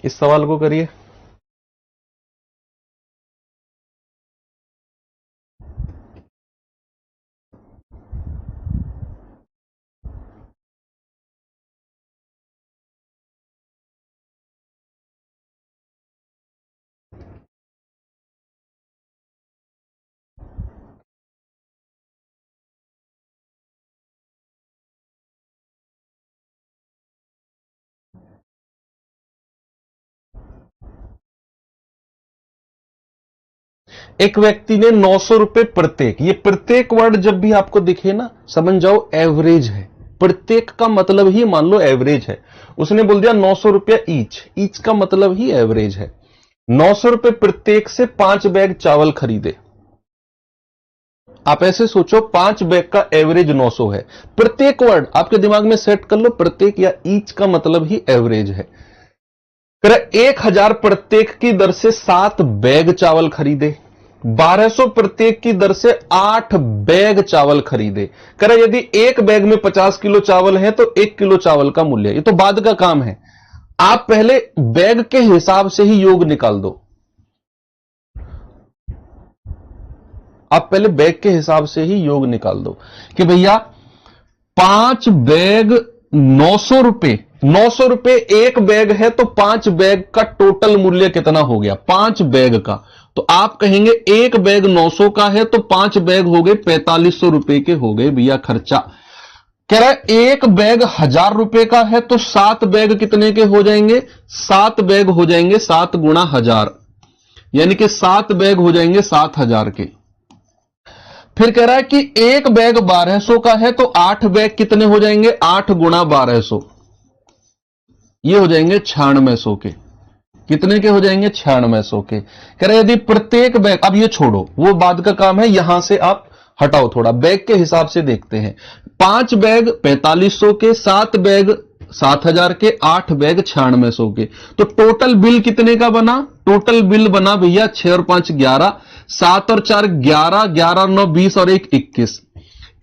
इस सवाल को करिए। एक व्यक्ति ने 900 रुपए प्रत्येक, ये प्रत्येक वर्ड जब भी आपको दिखे ना, समझ जाओ एवरेज है। प्रत्येक का मतलब ही मान लो एवरेज है। उसने बोल दिया 900 रुपया ईच, ईच का मतलब ही एवरेज है। 900 रुपए प्रत्येक से 5 बैग चावल खरीदे। आप ऐसे सोचो, 5 बैग का एवरेज 900 है। प्रत्येक वर्ड आपके दिमाग में सेट कर लो, प्रत्येक या ईच का मतलब ही एवरेज है। 1000 प्रत्येक की दर से 7 बैग चावल खरीदे। 1200 प्रत्येक की दर से 8 बैग चावल खरीदे। कह रहा यदि एक बैग में 50 किलो चावल है तो 1 किलो चावल का मूल्य। ये तो बाद का काम है, आप पहले बैग के हिसाब से ही योग निकाल दो। आप पहले बैग के हिसाब से ही योग निकाल दो कि भैया 5 बैग 900 रुपए, 900 रुपए एक बैग है तो 5 बैग का टोटल मूल्य कितना हो गया? 5 बैग का। तो आप कहेंगे एक बैग 900 का है तो 5 बैग हो गए 4500 रुपए के हो गए भैया खर्चा। कह रहा है एक बैग 1000 रुपए का है तो 7 बैग कितने के हो जाएंगे? 7 बैग हो जाएंगे 7 गुणा 1000, यानी कि 7 बैग हो जाएंगे 7000 के। फिर कह रहा है कि एक बैग 1200 का है तो 8 बैग कितने हो जाएंगे? 8 गुणा 1200, ये हो जाएंगे 9600 के। कितने के हो जाएंगे? 9600 के। कह रहे यदि प्रत्येक बैग, अब ये छोड़ो, वो बाद का काम है, यहां से आप हटाओ, थोड़ा बैग के हिसाब से देखते हैं। 5 बैग 4500 के, 7 बैग 7000 के, 8 बैग 9600 के। तो टोटल बिल कितने का बना? टोटल बिल बना भैया 6 और 5 11, 7 और 4 11, 11 9 20 और 1 21,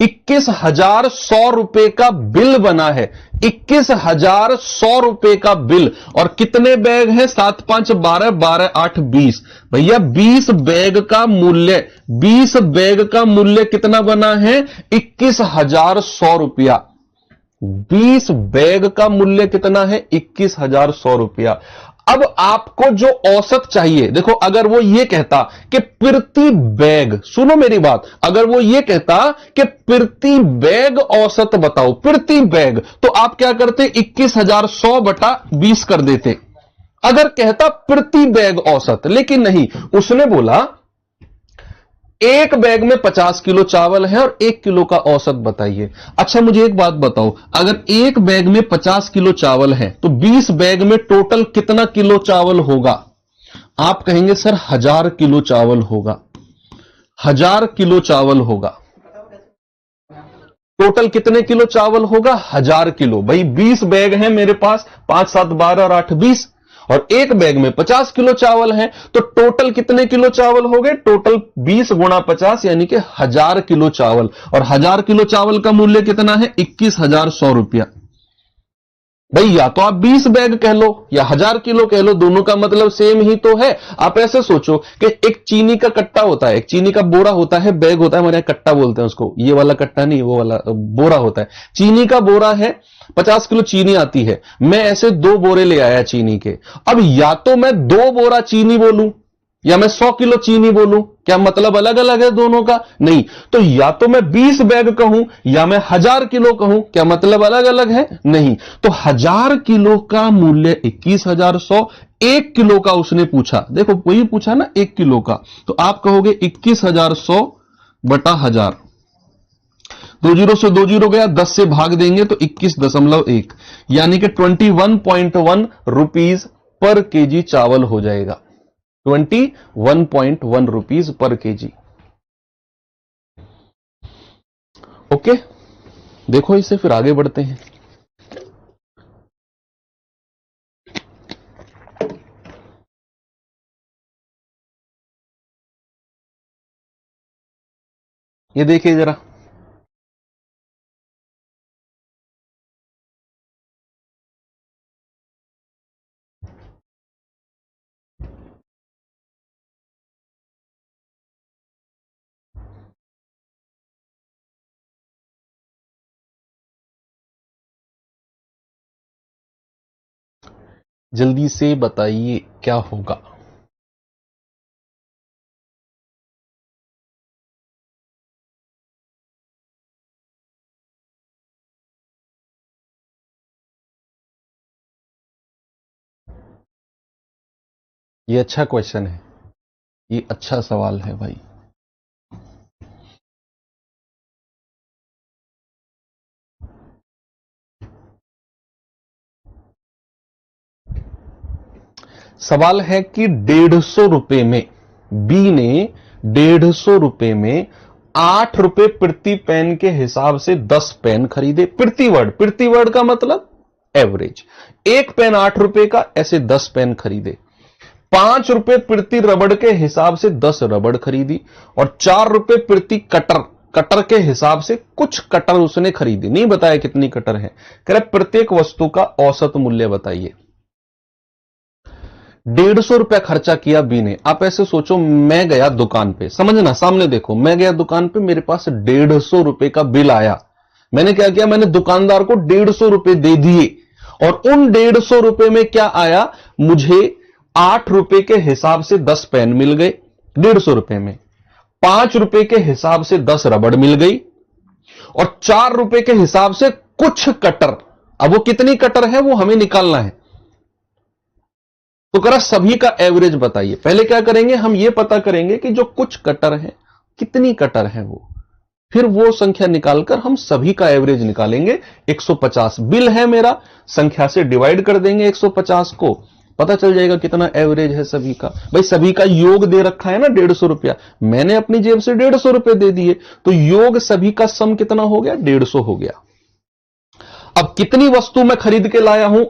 21,100 रुपए का बिल बना है। 21,100 रुपए का बिल। और कितने बैग हैं? 7 5 12, 12 8 20। भैया 20 बैग का मूल्य, 20 बैग का मूल्य कितना बना है? 21,100 रुपया। 20 बैग का मूल्य कितना है? 21,100 रुपया। अब आपको जो औसत चाहिए, देखो अगर वो ये कहता कि प्रति बैग, सुनो मेरी बात, अगर वो ये कहता कि प्रति बैग औसत बताओ, प्रति बैग, तो आप क्या करते? 21,100 बटा 20 कर देते, अगर कहता प्रति बैग औसत। लेकिन नहीं, उसने बोला एक बैग में 50 किलो चावल है और 1 किलो का औसत बताइए। अच्छा मुझे एक बात बताओ, अगर एक बैग में 50 किलो चावल है तो 20 बैग में टोटल कितना किलो चावल होगा? आप कहेंगे सर 1000 किलो चावल होगा। 1000 किलो चावल होगा। टोटल कितने किलो चावल होगा? 1000 किलो। भाई 20 बैग हैं मेरे पास, 5 7 12 और 8 20, और एक बैग में 50 किलो चावल है, तो टोटल कितने किलो चावल हो गए? टोटल 20 गुणा 50 यानी कि 1000 किलो चावल। और 1000 किलो चावल का मूल्य कितना है? 21,100 रुपया। भाई या तो आप 20 बैग कह लो या 1000 किलो कह लो, दोनों का मतलब सेम ही तो है। आप ऐसे सोचो कि एक चीनी का कट्टा होता है, एक चीनी का बोरा होता है, बैग होता है, हमारे यहां कट्टा बोलते हैं उसको, ये वाला कट्टा नहीं, वो वाला बोरा होता है। चीनी का बोरा है, 50 किलो चीनी आती है, मैं ऐसे 2 बोरे ले आया चीनी के। अब या तो मैं 2 बोरा चीनी बोलूं या मैं 100 किलो चीनी बोलूं, क्या मतलब अलग अलग है दोनों का? नहीं। तो या तो मैं 20 बैग कहूं या मैं 1000 किलो कहूं, क्या मतलब अलग अलग है? नहीं। तो 1000 किलो का मूल्य 21,100, 1 किलो का उसने पूछा, देखो वही पूछा ना 1 किलो का, तो आप कहोगे 21,100 बटा 1000, 2 जीरो से 2 जीरो गया, 10 से भाग देंगे तो 21.1, यानी कि 21.1 रुपीज पर केजी चावल हो जाएगा। 21.1 रुपीज पर केजी। ओके, देखो इसे, फिर आगे बढ़ते हैं। ये देखिए जरा, जल्दी से बताइए क्या होगा। ये अच्छा क्वेश्चन है, ये अच्छा सवाल है भाई। सवाल है कि 150 रुपए में, बी ने 150 रुपए में 8 रुपए प्रति पेन के हिसाब से 10 पेन खरीदे। प्रति वर्ड का मतलब एवरेज। एक पेन 8 रुपए का, ऐसे 10 पेन खरीदे। 5 रुपए प्रति रबड़ के हिसाब से 10 रबड़ खरीदी, और 4 रुपए प्रति कटर के हिसाब से कुछ कटर उसने खरीदी। नहीं बताया कितनी कटर है, कह रहे प्रत्येक वस्तु का औसत मूल्य बताइए। 150 रुपया खर्चा किया बी ने। आप ऐसे सोचो, मैं गया दुकान पे, समझना सामने देखो, मैं गया दुकान पे, मेरे पास 150 रुपए का बिल आया। मैंने क्या किया, मैंने दुकानदार को 150 रुपए दे दिए, और उन 150 रुपए में क्या आया, मुझे 8 रुपए के हिसाब से 10 पेन मिल गए 150 रुपए में, 5 रुपए के हिसाब से 10 रबड़ मिल गई, और 4 रुपए के हिसाब से कुछ कटर। अब वो कितनी कटर है वो हमें निकालना है, तो करा सभी का एवरेज बताइए। पहले क्या करेंगे, हम ये पता करेंगे कि जो कुछ कटर है कितनी कटर है वो, फिर वो संख्या निकालकर हम सभी का एवरेज निकालेंगे। 150 बिल है मेरा, संख्या से डिवाइड कर देंगे 150 को, पता चल जाएगा कितना एवरेज है सभी का। भाई सभी का योग दे रखा है ना 150 रुपया, मैंने अपनी जेब से 150 रुपए दे दिए, तो योग सभी का सम कितना हो गया, 150 हो गया। अब कितनी वस्तु मैं खरीद के लाया हूं,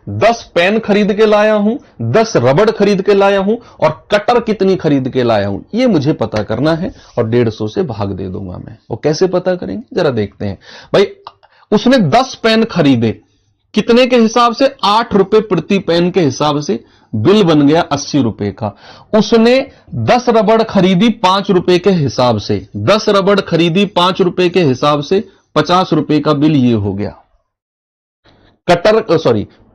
10 पेन खरीद के लाया हूं, 10 रबड़ खरीद के लाया हूं, और कटर कितनी खरीद के लाया हूं, यह मुझे पता करना है, और 150 से भाग दे दूंगा मैं। वो कैसे पता करेंगे जरा देखते हैं। भाई उसने 10 पेन खरीदे, कितने के हिसाब से, 8 रुपए प्रति पेन के हिसाब से, बिल बन गया 80 रुपए का। उसने 10 रबड़ खरीदी 5 रुपए के हिसाब से, 10 रबड़ खरीदी 5 रुपए के हिसाब से, 50 रुपए का बिल ये हो गया।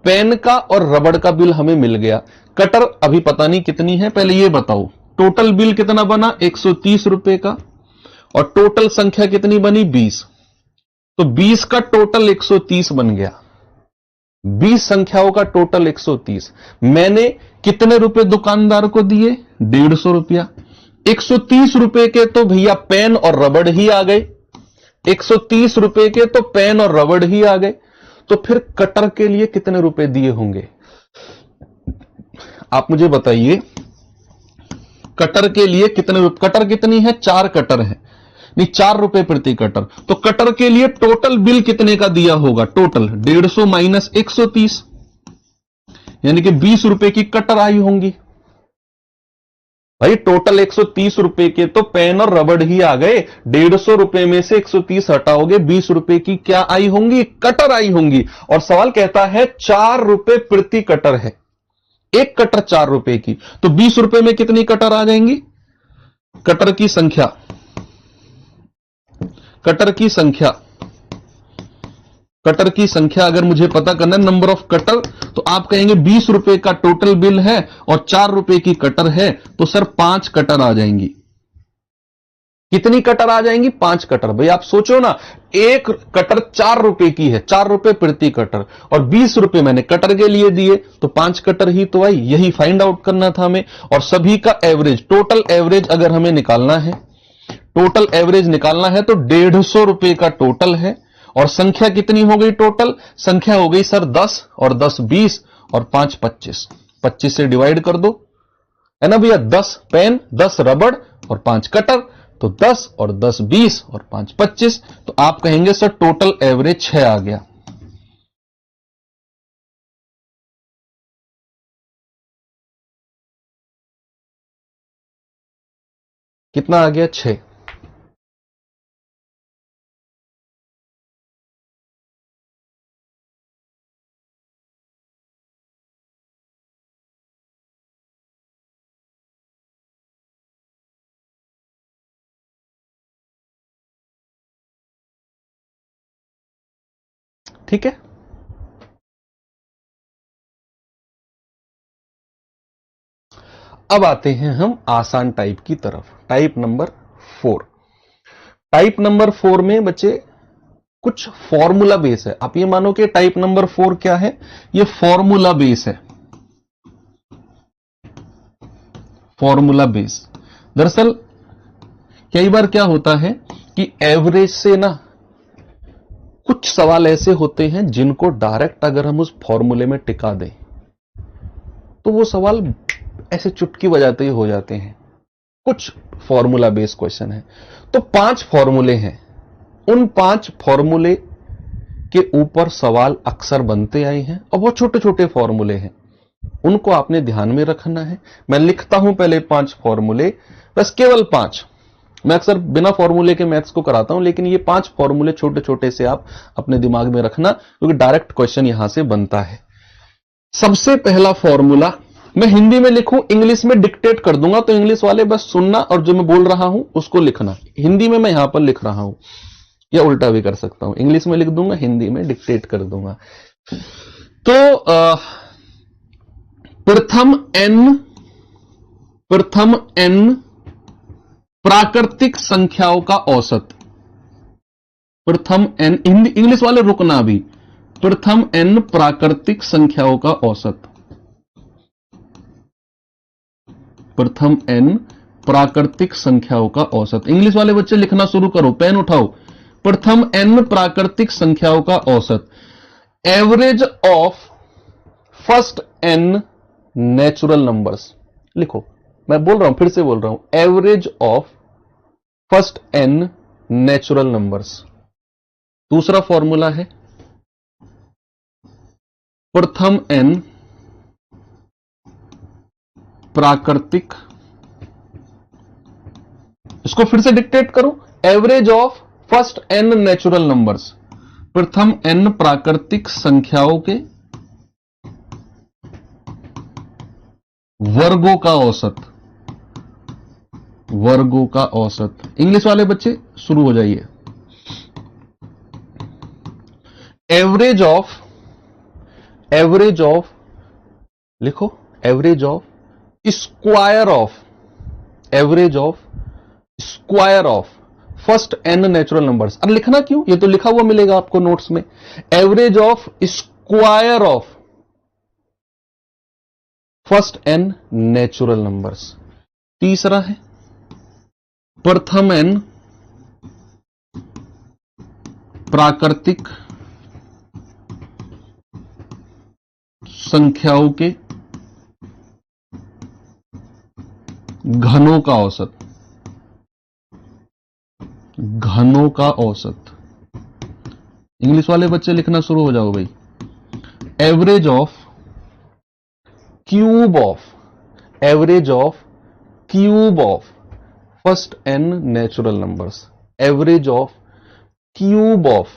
पेन का और रबड़ का बिल हमें मिल गया। कटर अभी पता नहीं कितनी है, पहले ये बताओ टोटल बिल कितना बना, 130 रुपए का, और टोटल संख्या कितनी बनी, 20। तो 20 का टोटल 130 बन गया, 20 संख्याओं का टोटल 130। मैंने कितने रुपए दुकानदार को दिए, 150 रुपया। 130 रुपए के तो भैया पेन और रबड़ ही आ गए, 130 रुपए के तो पेन और रबड़ ही आ गए। तो फिर कटर के लिए कितने रुपए दिए होंगे, आप मुझे बताइए। कटर के लिए कितने रुपए, कटर कितनी है, 4 कटर है, नहीं 4 रुपए प्रति कटर। तो कटर के लिए टोटल बिल कितने का दिया होगा, टोटल 150 माइनस 130, यानी कि 20 रुपए की कटर आई होंगी। भाई टोटल 130 रुपए के तो पेन और रबड़ ही आ गए, 150 रुपए में से 130 हटाओगे, 20 रुपए की क्या आई होंगी, कटर आई होंगी। और सवाल कहता है 4 रुपए प्रति कटर है, एक कटर 4 रुपए की, तो 20 रुपए में कितनी कटर आ जाएंगी, कटर की संख्या, कटर की संख्या अगर मुझे पता करना है, नंबर ऑफ कटर, तो आप कहेंगे 20 रुपए का टोटल बिल है और 4 रुपए की कटर है, तो सर 5 कटर आ जाएंगी। कितनी कटर आ जाएंगी? 5 कटर। भाई आप सोचो ना, एक कटर 4 रुपए की है, 4 रुपए प्रति कटर, और 20 रुपए मैंने कटर के लिए दिए, तो 5 कटर ही तो आई। यही फाइंड आउट करना था हमें। और सभी का एवरेज, टोटल एवरेज अगर हमें निकालना है, टोटल एवरेज निकालना है तो 150 रुपए का टोटल है। और संख्या कितनी हो गई? टोटल संख्या हो गई सर 10, और 10 20, और 5 25। 25 से डिवाइड कर दो, है ना भैया। 10 पेन, 10 रबड़ और 5 कटर, तो 10 और 10 20 और 5 25। तो आप कहेंगे सर टोटल एवरेज 6 आ गया। कितना आ गया? 6। ठीक है। अब आते हैं हम आसान टाइप की तरफ, टाइप नंबर 4। टाइप नंबर 4 में बच्चे कुछ फॉर्मूला बेस है। आप ये मानो कि टाइप नंबर 4 क्या है? ये फॉर्मूला बेस है, फॉर्मूला बेस। दरअसल कई बार क्या होता है कि एवरेज से ना कुछ सवाल ऐसे होते हैं जिनको डायरेक्ट अगर हम उस फॉर्मूले में टिका दें तो वो सवाल ऐसे चुटकी बजाते ही हो जाते हैं। कुछ फॉर्मूला बेस्ड क्वेश्चन है। तो 5 फॉर्मूले हैं। उन 5 फॉर्मूले के ऊपर सवाल अक्सर बनते आए हैं, और वो छोटे छोटे फॉर्मूले हैं, उनको आपने ध्यान में रखना है। मैं लिखता हूं पहले 5 फॉर्मूले, बस केवल 5। मैं अक्सर बिना फॉर्मूले के मैथ्स को कराता हूं, लेकिन ये 5 फॉर्मूले छोटे छोटे से आप अपने दिमाग में रखना, क्योंकि डायरेक्ट क्वेश्चन यहां से बनता है। सबसे पहला फॉर्मूला मैं हिंदी में लिखूं, इंग्लिश में डिक्टेट कर दूंगा, तो इंग्लिश वाले बस सुनना और जो मैं बोल रहा हूं उसको लिखना। हिंदी में मैं यहां पर लिख रहा हूं, या उल्टा भी कर सकता हूं। इंग्लिश में लिख दूंगा, हिंदी में डिक्टेट कर दूंगा। तो प्रथम एन प्राकृतिक संख्याओं का औसत। प्रथम एन, हिंदी इंग्लिश वाले रुकना भी। प्रथम एन प्राकृतिक संख्याओं का औसत। प्रथम एन प्राकृतिक संख्याओं का औसत। इंग्लिश वाले बच्चे लिखना शुरू करो, पेन उठाओ। प्रथम एन प्राकृतिक संख्याओं का औसत। Average of first n natural numbers. लिखो, मैं बोल रहा हूं, फिर से बोल रहा हूं, average of first n natural numbers. दूसरा फॉर्मूला है प्रथम एन प्राकृतिक, इसको फिर से डिक्टेट करो, average of first n natural numbers. प्रथम एन प्राकृतिक संख्याओं के वर्गों का औसत। वर्गों का औसत। इंग्लिश वाले बच्चे शुरू हो जाइए। एवरेज ऑफ लिखो, average of square of, average of square of first n natural numbers. अब लिखना क्यों? ये तो लिखा हुआ मिलेगा आपको नोट्स में। Average of square of first n natural numbers. तीसरा है प्रथम एन प्राकृतिक संख्याओं के घनों का औसत। घनों का औसत। इंग्लिश वाले बच्चे लिखना शुरू हो जाओ भाई। Average of cube of, average of cube of first n natural numbers. Average of cube of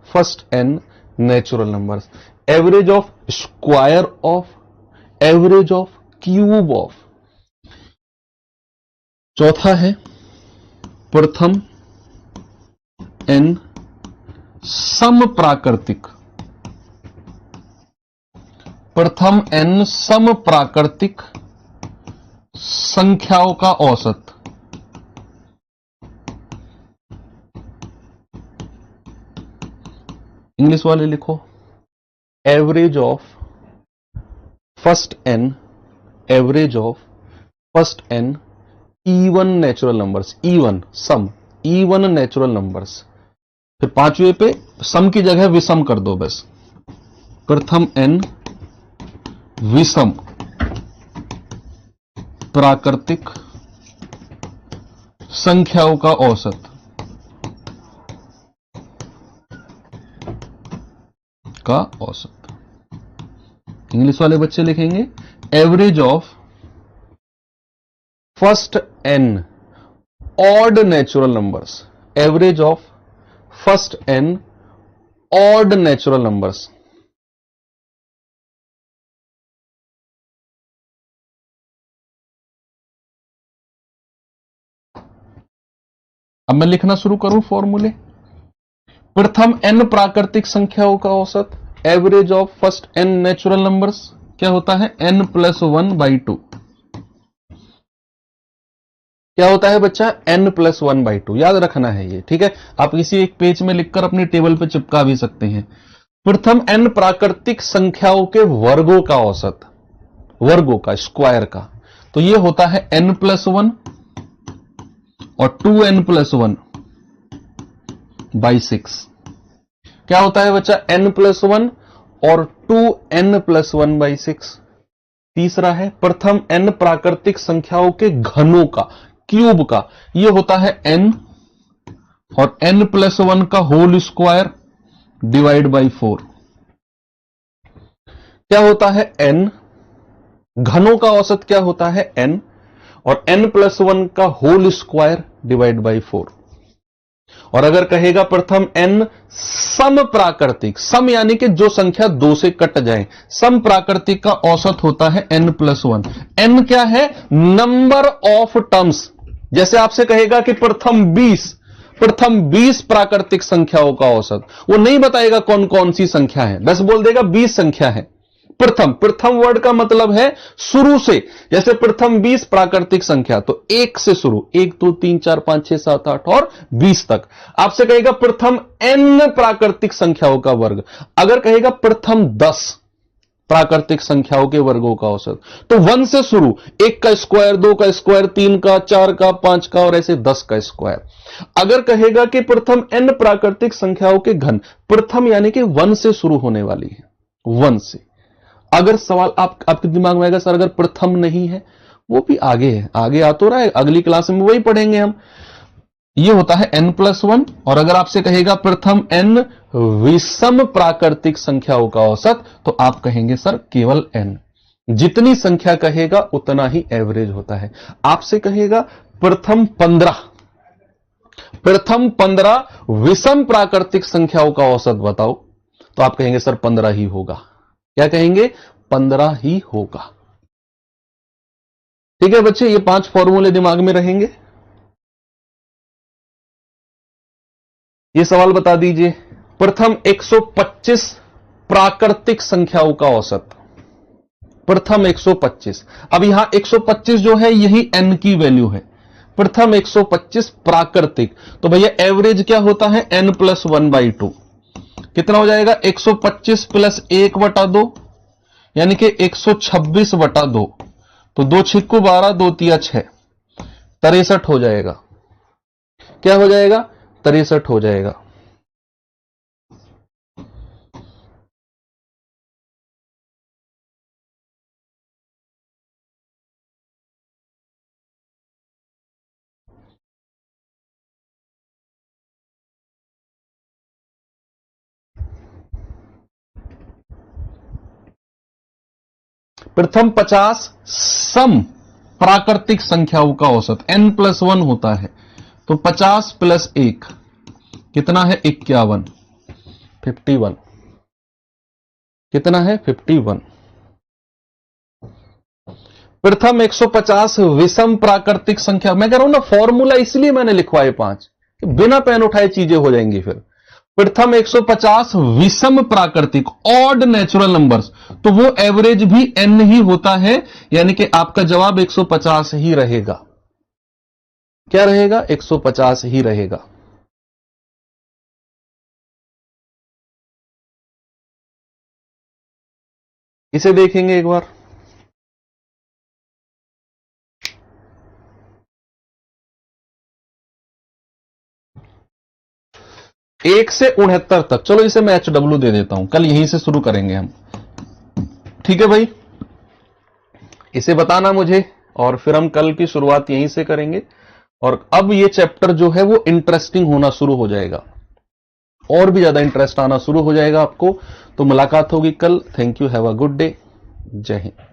first n natural numbers. Average of square of, average of cube of. चौथा है प्रथम एन सम प्राकृतिक, प्रथम एन सम प्राकृतिक संख्याओं का औसत। इंग्लिश वाले लिखो average of first n, average of first n even natural numbers, even sum, even natural numbers. फिर पांचवे पे सम की जगह विषम कर दो बस, प्रथम एन विषम प्राकृतिक संख्याओं का औसत, का औसत। इंग्लिश वाले बच्चे लिखेंगे average of first n odd natural numbers, average of first n odd natural numbers. अब मैं लिखना शुरू करूं फॉर्मूले। प्रथम एन प्राकृतिक संख्याओं का औसत, average of first n natural numbers, क्या होता है n प्लस 1/2। क्या होता है बच्चा n प्लस 1/2, याद रखना है ये, ठीक है। आप किसी एक पेज में लिखकर अपनी टेबल पे चिपका भी सकते हैं। प्रथम n प्राकृतिक संख्याओं के वर्गों का औसत, वर्गों का, स्क्वायर का, तो ये होता है n प्लस 1 और 2n प्लस 1/6। क्या होता है बच्चा n प्लस 1 और 2n प्लस 1/6। तीसरा है प्रथम n प्राकृतिक संख्याओं के घनों का, क्यूब का, यह होता है n और n प्लस 1 का होल स्क्वायर डिवाइड बाई 4। क्या होता है n, घनों का औसत क्या होता है n और n प्लस 1 का होल स्क्वायर डिवाइड बाई 4। और अगर कहेगा प्रथम n सम प्राकृतिक, सम यानी कि जो संख्या 2 से कट जाए, सम प्राकृतिक का औसत होता है n प्लस 1। n क्या है, नंबर ऑफ टर्म्स। जैसे आपसे कहेगा कि प्रथम 20 प्राकृतिक संख्याओं का औसत, वो नहीं बताएगा कौन कौन सी संख्या है, बस बोल देगा 20 संख्या है। प्रथम वर्ड का मतलब है शुरू से, जैसे प्रथम 20 प्राकृतिक संख्या, तो 1 से शुरू, 1 2 3 4 5 6 7 8 और 20 तक। आपसे कहेगा प्रथम n प्राकृतिक संख्याओं का वर्ग, अगर कहेगा प्रथम 10 प्राकृतिक संख्याओं के वर्गों का औसत, तो 1 से शुरू, 1 का स्क्वायर, 2 का स्क्वायर, 3 का, 4 का, 5 का और ऐसे 10 का स्क्वायर। अगर कहेगा कि प्रथम n प्राकृतिक संख्याओं के घन, प्रथम यानी कि 1 से शुरू होने वाली है, 1 से। अगर सवाल आपके दिमाग में आएगा सर अगर प्रथम नहीं है, वो भी आगे है, आगे आ तो रहा है, अगली क्लास में वही पढ़ेंगे हम। ये होता है n प्लस 1। और अगर आपसे कहेगा प्रथम n विषम प्राकृतिक संख्याओं का औसत, तो आप कहेंगे सर केवल n। जितनी संख्या कहेगा उतना ही एवरेज होता है। आपसे कहेगा प्रथम 15 विषम प्राकृतिक संख्याओं का औसत बताओ, तो आप कहेंगे सर 15 ही होगा। क्या कहेंगे, 15 ही होगा। ठीक है बच्चे, ये 5 फॉर्मूले दिमाग में रहेंगे। ये सवाल बता दीजिए, प्रथम 125 प्राकृतिक संख्याओं का औसत, प्रथम 125। अब यहां 125 जो है यही n की वैल्यू है, प्रथम 125 प्राकृतिक, तो भैया एवरेज क्या होता है n प्लस 1/2। कितना हो जाएगा, 125 प्लस 1/2 यानी कि 126/2, तो 2 छिक्कू 12, 2 तिया 6, 63 हो जाएगा। क्या हो जाएगा, 63 हो जाएगा। प्रथम 50 सम प्राकृतिक संख्याओं का औसत, n प्लस 1 होता है, तो 50 प्लस 1 कितना है, 51, 51। कितना है, 51। प्रथम 150 विषम प्राकृतिक संख्या, मैं कह रहा हूं ना फॉर्मूला इसलिए मैंने लिखवाए 5 कि बिना पेन उठाए चीजें हो जाएंगी फिर। प्रथम 150 विषम प्राकृतिक ऑड नेचुरल नंबर्स, तो वो एवरेज भी n ही होता है, यानी कि आपका जवाब 150 ही रहेगा। क्या रहेगा, 150 ही रहेगा। इसे देखेंगे एक बार। 1 से 69 तक, चलो इसे मैं HW दे देता हूं, कल यहीं से शुरू करेंगे हम। ठीक है भाई, इसे बताना मुझे, और फिर हम कल की शुरुआत यहीं से करेंगे। और अब ये चैप्टर जो है वो इंटरेस्टिंग होना शुरू हो जाएगा, और भी ज्यादा इंटरेस्ट आना शुरू हो जाएगा आपको। तो मुलाकात होगी कल। Thank you, have a good day, जय हिंद।